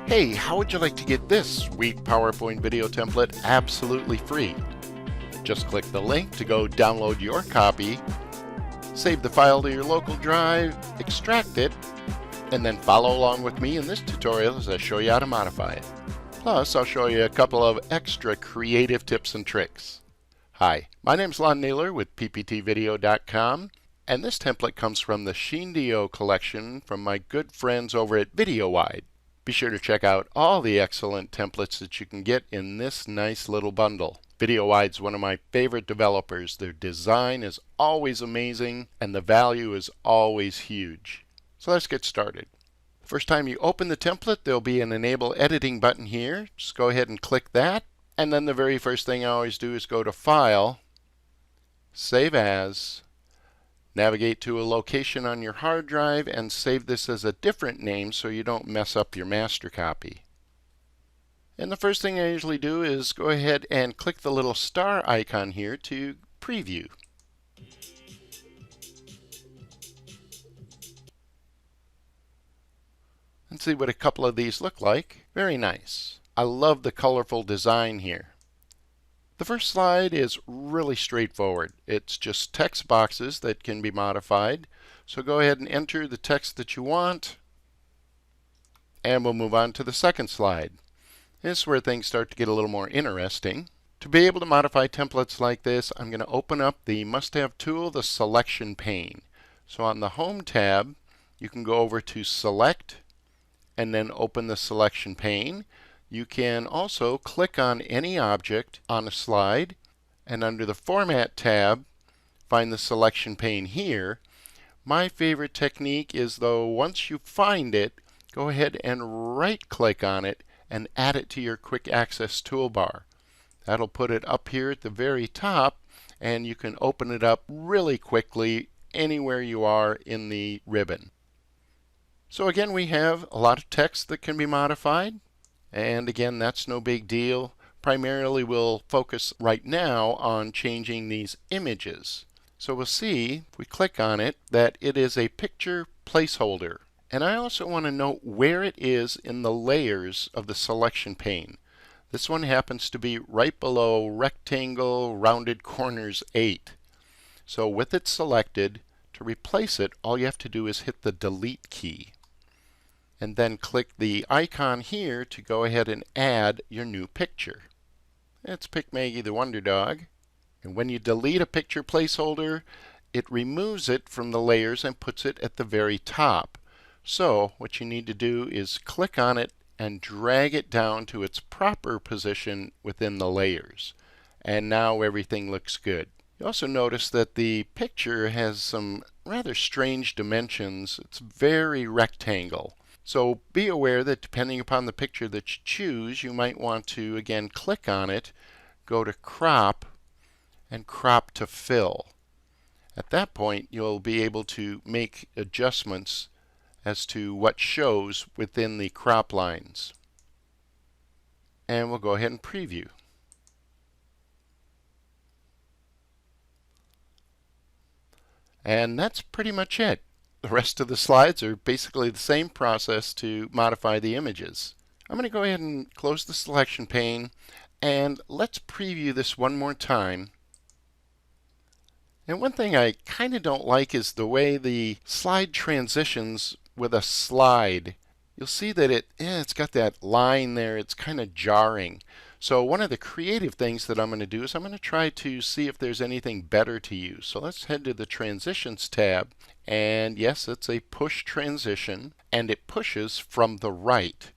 Hey, how would you like to get this sweet PowerPoint video template absolutely free? Just click the link to go download your copy, save the file to your local drive, extract it, and then follow along with me in this tutorial as I show you how to modify it. Plus, I'll show you a couple of extra creative tips and tricks. Hi, my name's Lon Naylor with pptvideo.com, and this template comes from the Sheendio collection from my good friends over at VideoWide. Be sure to check out all the excellent templates that you can get in this nice little bundle. VideoWide's one of my favorite developers. Their design is always amazing and the value is always huge. So let's get started. The first time you open the template, there'll be an Enable Editing button here. Just go ahead and click that. And then the very first thing I always do is go to File, Save As, navigate to a location on your hard drive and save this as a different name so you don't mess up your master copy. And the first thing I usually do is go ahead and click the little star icon here to preview. And see what a couple of these look like. Very nice. I love the colorful design here. The first slide is really straightforward. It's just text boxes that can be modified. So go ahead and enter the text that you want. And we'll move on to the second slide. This is where things start to get a little more interesting. To be able to modify templates like this, I'm going to open up the must-have tool, the selection pane. So on the Home tab, you can go over to Select and then open the selection pane. You can also click on any object on a slide, and under the Format tab, find the selection pane here. My favorite technique is, though, once you find it, go ahead and right-click on it and add it to your quick access toolbar. That'll put it up here at the very top, and you can open it up really quickly anywhere you are in the ribbon. So again, we have a lot of text that can be modified. And again, that's no big deal. Primarily, we'll focus right now on changing these images. So we'll see, if we click on it, that it is a picture placeholder. And I also want to note where it is in the layers of the selection pane. This one happens to be right below Rectangle Rounded Corners 8. So with it selected, to replace it, all you have to do is hit the Delete key. And then click the icon here to go ahead and add your new picture. Let's pick Maggie the Wonder Dog. And when you delete a picture placeholder, it removes it from the layers and puts it at the very top. So what you need to do is click on it and drag it down to its proper position within the layers. And now everything looks good. You also notice that the picture has some rather strange dimensions. It's very rectangle. So be aware that depending upon the picture that you choose, you might want to, again, click on it, go to Crop, and Crop to Fill. At that point, you'll be able to make adjustments as to what shows within the crop lines. And we'll go ahead and preview. And that's pretty much it. The rest of the slides are basically the same process to modify the images. I'm going to go ahead and close the selection pane, and let's preview this one more time. And one thing I kind of don't like is the way the slide transitions with a slide. You'll see that it's got that line there. It's kind of jarring. So one of the creative things that I'm going to do is I'm going to try to see if there's anything better to use. So let's head to the Transitions tab. And yes, it's a push transition, and it pushes from the right.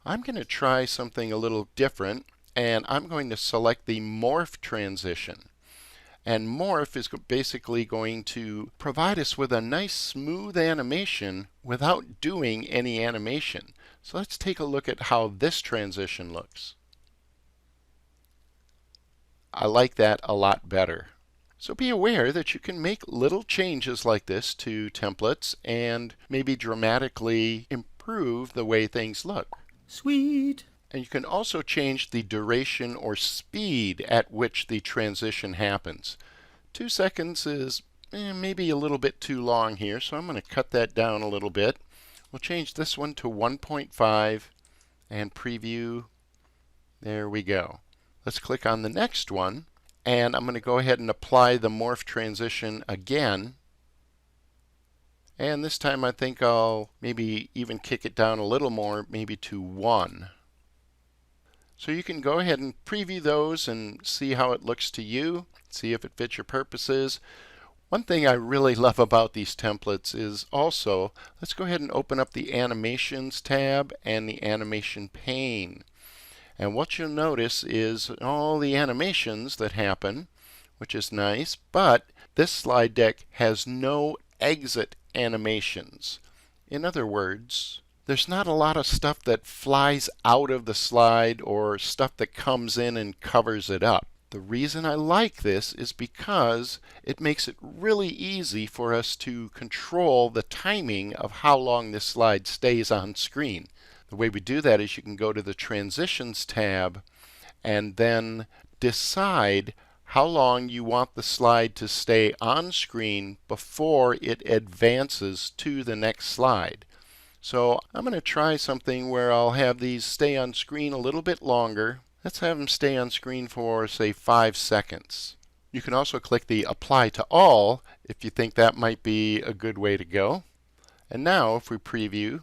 I'm going to try something a little different, and I'm going to select the Morph transition. And Morph is basically going to provide us with a nice smooth animation without doing any animation. So let's take a look at how this transition looks. I like that a lot better. So be aware that you can make little changes like this to templates and maybe dramatically improve the way things look. Sweet. And you can also change the duration or speed at which the transition happens. 2 seconds is maybe a little bit too long here, so I'm going to cut that down a little bit. We'll change this one to 1.5 and preview. There we go. Let's click on the next one, and I'm going to go ahead and apply the morph transition again. And this time I think I'll maybe even kick it down a little more, maybe to 1. So you can go ahead and preview those and see how it looks to you, see if it fits your purposes. One thing I really love about these templates is also, let's go ahead and open up the Animations tab and the Animation pane. And what you'll notice is all the animations that happen, which is nice, but this slide deck has no exit animations. In other words, there's not a lot of stuff that flies out of the slide or stuff that comes in and covers it up. The reason I like this is because it makes it really easy for us to control the timing of how long this slide stays on screen. The way we do that is you can go to the Transitions tab and then decide how long you want the slide to stay on screen before it advances to the next slide. So I'm going to try something where I'll have these stay on screen a little bit longer. Let's have them stay on screen for, say, 5 seconds. You can also click the Apply to All if you think that might be a good way to go. And now if we preview,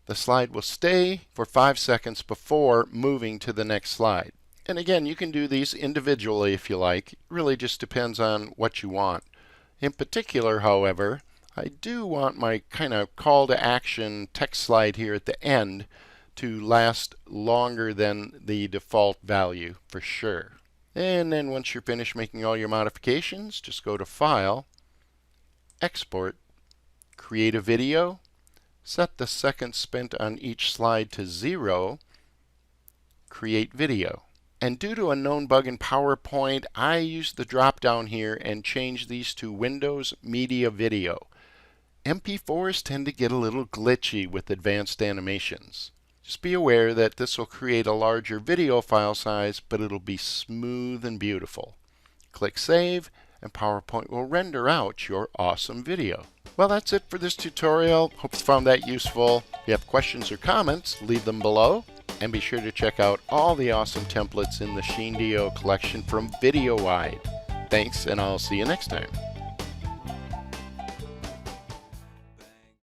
the slide will stay for 5 seconds before moving to the next slide. And again, you can do these individually if you like. It really just depends on what you want. In particular, however, I do want my kind of call to action text slide here at the end to last longer than the default value for sure. And then once you're finished making all your modifications, just go to File, Export, Create a Video, set the seconds spent on each slide to 0, Create Video. And due to a known bug in PowerPoint, I used the drop down here and changed these to Windows Media Video. MP4s tend to get a little glitchy with advanced animations. Just be aware that this will create a larger video file size, but it'll be smooth and beautiful. Click Save, and PowerPoint will render out your awesome video. Well, that's it for this tutorial. Hope you found that useful. If you have questions or comments, leave them below. And be sure to check out all the awesome templates in the Sheendio collection from VideoWide. Thanks, and I'll see you next time.